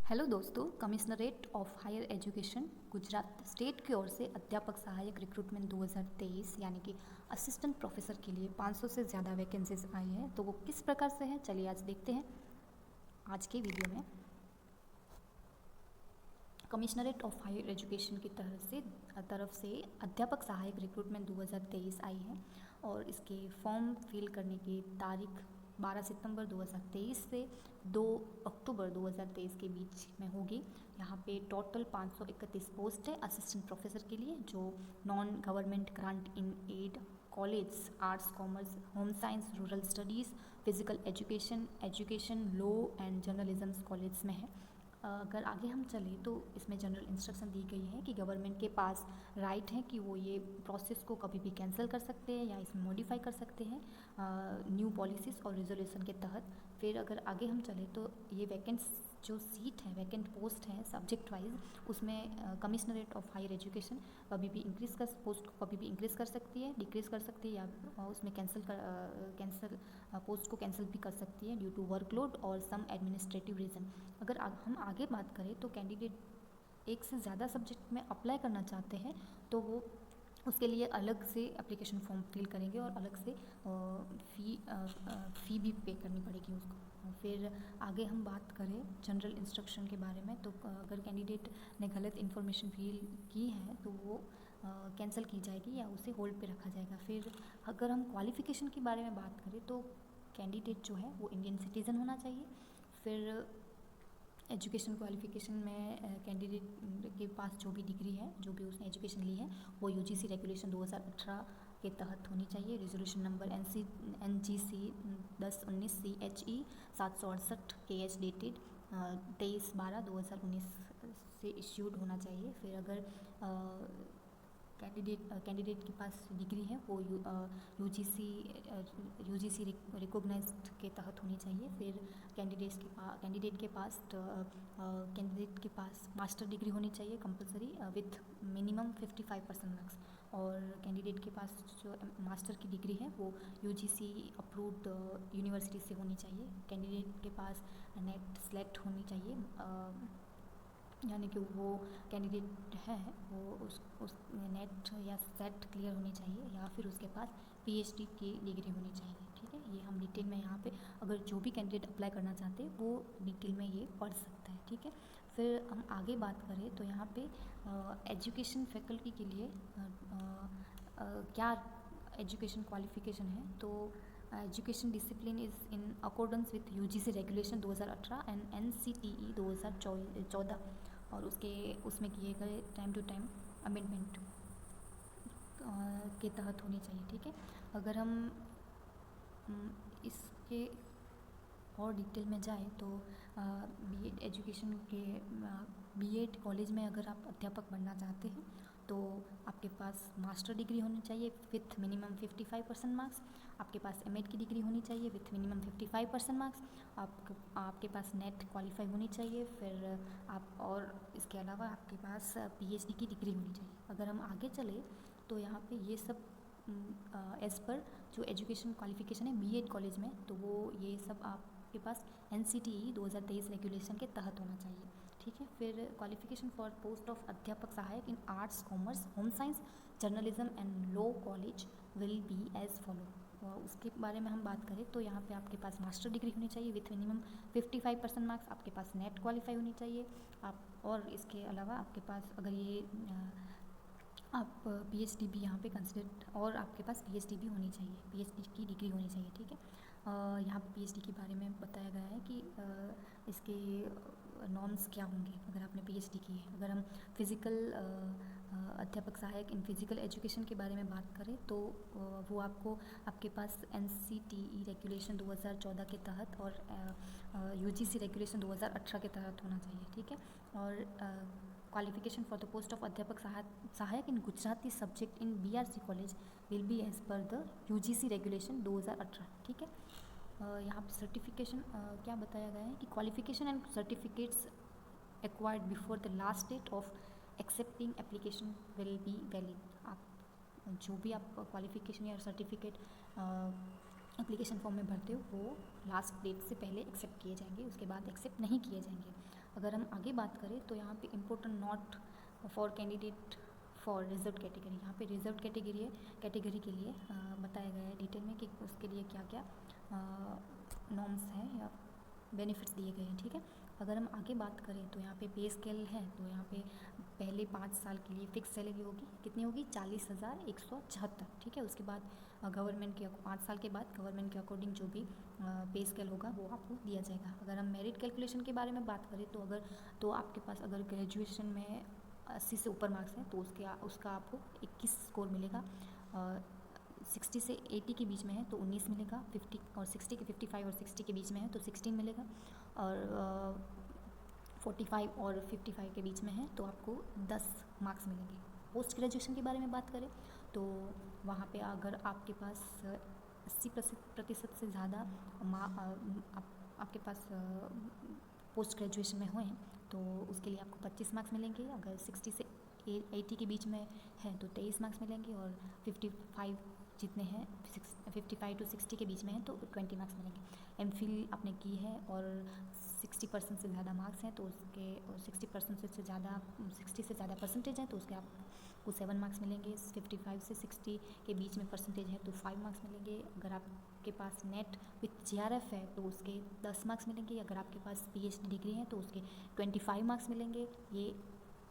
Hello दोस्तों, commissionerate of higher education Gujarat state की ओर से अध्यापक सहायक रिक्रूटमेंट 2023 यानी कि असिस्टेंट प्रोफेसर के लिए 500 से ज़्यादा वैकेंसीज आई हैं। तो वो किस प्रकार से है, चलिए आज देखते हैं आज के वीडियो में। कमिश्नरेट ऑफ हायर एजुकेशन की तरफ से अध्यापक सहायक रिक्रूटमेंट 2023 आई है और इसके फॉर्म फिल करने की तारीख 12 सितंबर 2023 से 2 अक्टूबर 2023 के बीच में होगी। यहाँ पे टोटल 531 पोस्ट है असिस्टेंट प्रोफेसर के लिए, जो non government grant in Ed college, arts, commerce, home science, rural studies, physical education, law and journalism college में है। अगर आगे हम चलें तो इसमें जनरल इंस्ट्रक्शन दी गई है कि गवर्नमेंट के पास राइट है कि वो ये प्रोसेस को कभी भी कैंसिल कर सकते हैं या इसमें मॉडिफाई कर सकते हैं न्यू पॉलिसीज़ और रेजोल्यूशन के तहत। फिर अगर आगे हम चलें तो ये वैकेंट जो सीट है, वैकेंट पोस्ट है सब्जेक्ट वाइज, उसमें कमिश्नरेट ऑफ हायर एजुकेशन कभी भी पोस्ट को कभी भी इंक्रीज़ कर सकती है, डिक्रीज़ कर सकती है या उसमें कैंसिल पोस्ट को कैंसिल भी कर सकती है ड्यू टू वर्कलोड और सम एडमिनिस्ट्रेटिव रीज़न। अगर हम आगे बात करें तो कैंडिडेट एक से ज़्यादा सब्जेक्ट में अप्लाई करना चाहते हैं तो वो उसके लिए अलग से एप्लीकेशन फॉर्म फिल करेंगे और अलग से फ़ी भी पे करनी पड़ेगी उसको। फिर आगे हम बात करें जनरल इंस्ट्रक्शन के बारे में, तो अगर कैंडिडेट ने गलत इन्फॉर्मेशन फिल की है तो वो कैंसिल की जाएगी या उसे होल्ड पे रखा जाएगा। फिर अगर हम क्वालिफ़िकेशन के बारे में बात करें तो कैंडिडेट जो है वो इंडियन सिटीज़न होना चाहिए। फिर एजुकेशन क्वालिफ़िकेशन में कैंडिडेट के पास जो भी डिग्री है, जो भी उसने एजुकेशन ली है, वो यूजीसी रेगुलेशन 2018 के तहत होनी चाहिए। Resolution number NGC 1019 CHE 768 KH dated 23/12/2019 से इश्यूड होना चाहिए। फिर अगर कैंडिडेट के पास डिग्री है वो यूजीसी रिकॉग्नाइज्ड के तहत होनी चाहिए। फिर कैंडिडेट के पास मास्टर डिग्री होनी चाहिए कंपलसरी विथ मिनिमम 55% मार्क्स। और कैंडिडेट के पास जो मास्टर की डिग्री है वो यूजीसी अप्रूव्ड यूनिवर्सिटी से होनी चाहिए। कैंडिडेट के पास नेट स्लेट होनी चाहिए, यानी कि वो कैंडिडेट है वो उस नेट या सेट क्लियर होनी चाहिए, या फिर उसके पास पीएचडी की डिग्री होनी चाहिए। ठीक है, ये हम डिटेल में यहाँ पे अगर जो भी कैंडिडेट अप्लाई करना चाहते हैं वो डिटेल में ये पढ़ सकता है। ठीक है, फिर हम आगे बात करें तो यहाँ पे एजुकेशन फैकल्टी के लिए क्या एजुकेशन क्वालिफिकेशन है। तो education discipline is in accordance with UGC regulation 2018 and NCTE 2014 और उसमें किए गए टाइम टू टाइम अमेंडमेंट के तहत होनी चाहिए। ठीक है, अगर हम इसके और डिटेल में जाए तो बीएड एजुकेशन के बीएड कॉलेज में अगर आप अध्यापक बनना चाहते हैं तो आपके पास मास्टर डिग्री होनी चाहिए विथ मिनिमम 55% मार्क्स, आपके पास एमएड की डिग्री होनी चाहिए विथ मिनिमम 55% मार्क्स, आपके पास नेट क्वालिफाई होनी चाहिए। फिर और इसके अलावा आपके पास पीएचडी की डिग्री होनी चाहिए। अगर हम आगे चले तो यहाँ पे ये सब एज़ पर जो एजुकेशन क्वालिफिकेशन है बीएड कॉलेज में, तो वो ये सब आपके पास NCTE 2023 रेगुलेशन के तहत होना चाहिए। ठीक है, फिर क्वालिफिकेशन फॉर पोस्ट ऑफ अध्यापक सहायक in arts, commerce, home science, journalism and law college will be as follow. उसके बारे में हम बात करें तो यहाँ पे आपके पास मास्टर डिग्री होनी चाहिए विथ मिनिमम 55% मार्क्स, आपके पास नेट क्वालिफाई होनी चाहिए और इसके अलावा आपके पास अगर ये आप पीएचडी भी यहाँ पे कंसिडर, और आपके पास पीएचडी भी होनी चाहिए, पीएचडी की डिग्री होनी चाहिए। ठीक है, यहाँ पे पीएचडी के बारे में बताया गया है कि इसके नॉर्म्स क्या होंगे अगर आपने पीएचडी की है। अगर हम फिज़िकल अध्यापक सहायक इन फिज़िकल एजुकेशन के बारे में बात करें तो वो आपके पास NCTE रेगुलेशन 2014 के तहत और यूजीसी रेगुलेशन 2018 के तहत होना चाहिए। ठीक है, और qualification for the post of अध्यापक सहायक in Gujarati subject in BRC college will be as per the UGC regulation 2018। ठीक है, यहाँ पर सर्टिफिकेशन क्या बताया गया है कि qualification and certificates acquired before the last date of accepting application will be valid. आप जो भी आप क्वालिफिकेशन या सर्टिफिकेट एप्लीकेशन फॉर्म में भरते हो वो लास्ट डेट से पहले एक्सेप्ट किए जाएंगे, उसके बाद एक्सेप्ट नहीं किए जाएंगे। अगर हम आगे बात करें तो यहाँ पे important not for candidate for reserve category, यहाँ पे रिजर्व कैटेगरी के लिए बताया गया है डिटेल में कि उसके लिए क्या क्या नॉर्म्स हैं या बेनिफिट्स दिए गए हैं, ठीक है। अगर हम आगे बात करें तो यहाँ पे पे स्केल है, तो यहाँ पे पहले 5 साल के लिए फिक्स सैलरी होगी, कितनी होगी 40,176, ठीक है। उसके बाद गवर्नमेंट के 5 साल के बाद गवर्नमेंट के अकॉर्डिंग जो भी पे स्केल होगा वो आपको दिया जाएगा। अगर हम मेरिट कैलकुलेशन के बारे में बात करें तो आपके पास अगर ग्रेजुएशन में 80 से ऊपर मार्क्स हैं तो उसका आपको 21 स्कोर मिलेगा। 60 से 80 के बीच में है तो 19 मिलेगा, 50 और 60 के 55 और 60 के बीच में है तो 16 मिलेगा, और 45 और 55 के बीच में है तो आपको 10 मार्क्स मिलेंगे। पोस्ट ग्रेजुएशन के बारे में बात करें तो वहाँ पे अगर आपके पास 80% से ज़्यादा आपके पास पोस्ट ग्रेजुएशन में हुए हैं तो उसके लिए आपको 25 मार्क्स मिलेंगे। अगर 60 से 80 के बीच में है तो 23 मार्क्स मिलेंगे, और 55 जितने हैं 55 to 60 के बीच में है तो 20 मार्क्स मिलेंगे। एमफिल आपने की है और 60% से ज़्यादा मार्क्स हैं तो उसके, और 60% से ज़्यादा 60 से ज़्यादा परसेंटेज है तो उसके आपको 7 मार्क्स मिलेंगे। 55 से 60 के बीच में परसेंटेज है तो 5 मार्क्स मिलेंगे। अगर आपके पास नेट विथ JRF है तो उसके 10 मार्क्स मिलेंगे। अगर आपके पास PhD डिग्री है तो उसके 25 मार्क्स मिलेंगे। ये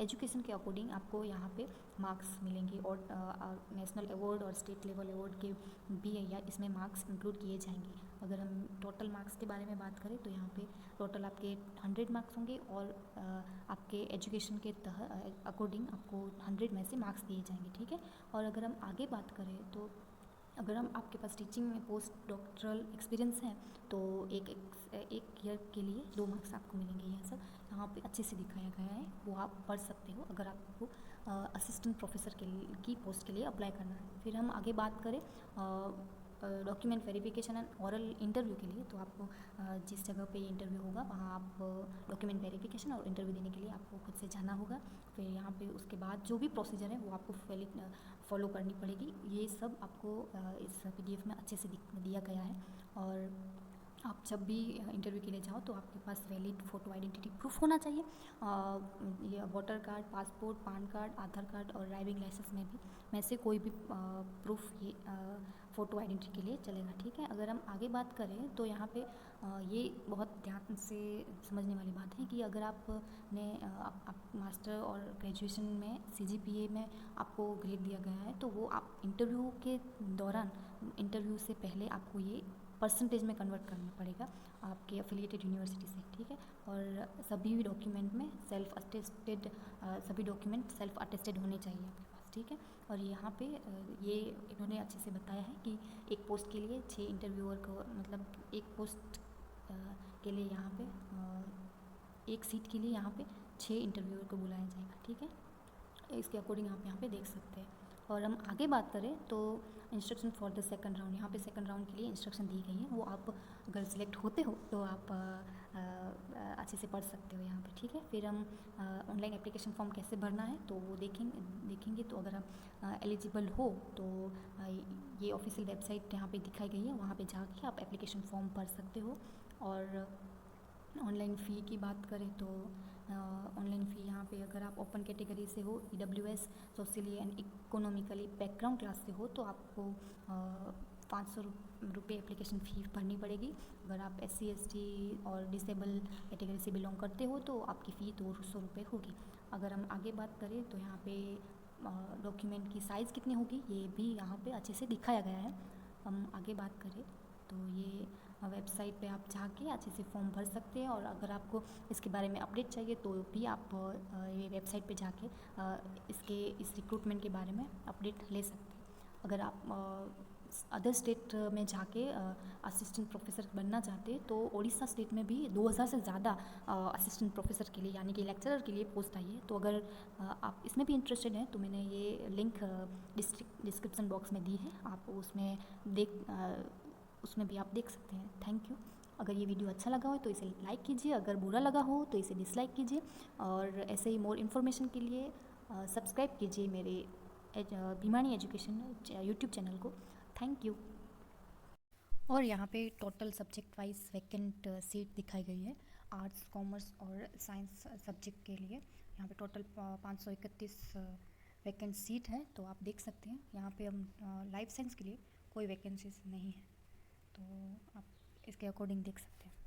एजुकेशन के अकॉर्डिंग आपको यहाँ पे मार्क्स मिलेंगे, और नेशनल अवार्ड और स्टेट लेवल अवार्ड के भी या इसमें मार्क्स इंक्लूड किए जाएंगे। अगर हम टोटल मार्क्स के बारे में बात करें तो यहाँ पे टोटल आपके 100 मार्क्स होंगे, और आपके एजुकेशन के अकॉर्डिंग आपको 100 में से मार्क्स दिए जाएंगे, ठीक है। और अगर हम आगे बात करें तो अगर हम आपके पास टीचिंग में पोस्ट डॉक्टरल एक्सपीरियंस है तो एक ईयर के लिए 2 मार्क्स आपको मिलेंगे। यह सब यहाँ पे अच्छे से दिखाया गया है, वो आप पढ़ सकते हो अगर आपको असिस्टेंट प्रोफेसर की पोस्ट के लिए अप्लाई करना है। फिर हम आगे बात करें document verification and oral interview के लिए, तो आपको जिस जगह पे इंटरव्यू होगा वहाँ आप डॉक्यूमेंट वेरिफिकेशन और इंटरव्यू देने के लिए आपको खुद से जाना होगा। फिर यहाँ पे उसके बाद जो भी प्रोसीजर है वो आपको फॉलो करनी पड़ेगी। ये सब आपको इस PDF में अच्छे से दिया गया है। और आप जब भी इंटरव्यू के लिए जाओ तो आपके पास वैलिड फ़ोटो आइडेंटिटी प्रूफ होना चाहिए। ये voter card, passport, PAN card, Aadhaar card और ड्राइविंग लाइसेंस में से कोई भी प्रूफ ये फ़ोटो आइडेंटिटी के लिए चलेगा, ठीक है। अगर हम आगे बात करें तो यहाँ पे ये बहुत ध्यान से समझने वाली बात है कि अगर आपने आप मास्टर और ग्रेजुएशन में CGPA में आपको ग्रेड दिया गया है तो वो आप इंटरव्यू के दौरान, इंटरव्यू से पहले आपको ये परसेंटेज में कन्वर्ट करना पड़ेगा आपके एफिलिएटेड यूनिवर्सिटी से, ठीक है। और सभी डॉक्यूमेंट में सेल्फ अटेस्टेड होने चाहिए आपके पास, ठीक है। और यहाँ पे ये इन्होंने अच्छे से बताया है कि एक पोस्ट के लिए 6 इंटरव्यूअर को, मतलब एक पोस्ट के लिए यहाँ पे एक सीट के लिए यहाँ पे 6 इंटरव्यूअर को बुलाया जाएगा, ठीक है। इसके अकॉर्डिंग आप यहाँ पे देख सकते हैं। और हम आगे बात करें तो instruction for the second round, यहाँ पे सेकंड राउंड के लिए इंस्ट्रक्शन दी गई है, वो आप अगर सिलेक्ट होते हो तो आप अच्छे से पढ़ सकते हो यहाँ पे, ठीक है। फिर हम ऑनलाइन एप्लीकेशन फॉर्म कैसे भरना है तो वो देखेंगे। तो अगर आप एलिजिबल हो तो ये ऑफिशियल वेबसाइट यहाँ पे दिखाई गई है, वहाँ पे जाके आप एप्लीकेशन फॉर्म भर सकते हो। और ऑनलाइन फ़ी की बात करें तो ऑनलाइन फ़ी यहाँ पे अगर आप ओपन कैटेगरी से हो, EWS, socially and economically background class से हो तो आपको 500 रुपये एप्लीकेशन फ़ी भरनी पड़ेगी। अगर आप SC ST और डिसेबल कैटेगरी से बिलोंग करते हो तो आपकी फ़ी 200 रुपये होगी। अगर हम आगे बात करें तो यहाँ पे डॉक्यूमेंट की साइज़ कितनी होगी ये भी यहाँ पे अच्छे से दिखाया गया है। हम आगे बात करें तो ये वेबसाइट पे आप जाके अच्छे से फॉर्म भर सकते हैं, और अगर आपको इसके बारे में अपडेट चाहिए तो भी आप ये वेबसाइट पे जाके इस रिक्रूटमेंट के बारे में अपडेट ले सकते हैं। अगर आप अदर स्टेट में जाके असिस्टेंट प्रोफेसर बनना चाहते हैं तो उड़ीसा स्टेट में भी 2000 से ज़्यादा असिस्टेंट प्रोफेसर के लिए यानी कि लेक्चरर के लिए पोस्ट आई है। तो अगर आप इसमें भी इंटरेस्टेड हैं तो मैंने ये लिंक डिस्क्रिप्शन बॉक्स में दी है, आप उसमें भी आप देख सकते हैं। Thank you. अगर ये वीडियो अच्छा लगा हो तो इसे लाइक कीजिए, अगर बुरा लगा हो तो इसे डिसलाइक कीजिए, और ऐसे ही मोर इन्फॉर्मेशन के लिए सब्सक्राइब कीजिए मेरे भीमानी एजुकेशन यूट्यूब चैनल को। Thank you. और यहाँ पे total subject wise vacant seat दिखाई गई है। आर्ट्स, कॉमर्स और साइंस सब्जेक्ट के लिए। यहाँ पे टोटल 531 वैकेंट सीट है, तो आप देख सकते हैं यहाँ पे हम लाइफ साइंस के लिए कोई वैकेंसीज नहीं है, तो आप इसके अकॉर्डिंग देख सकते हैं।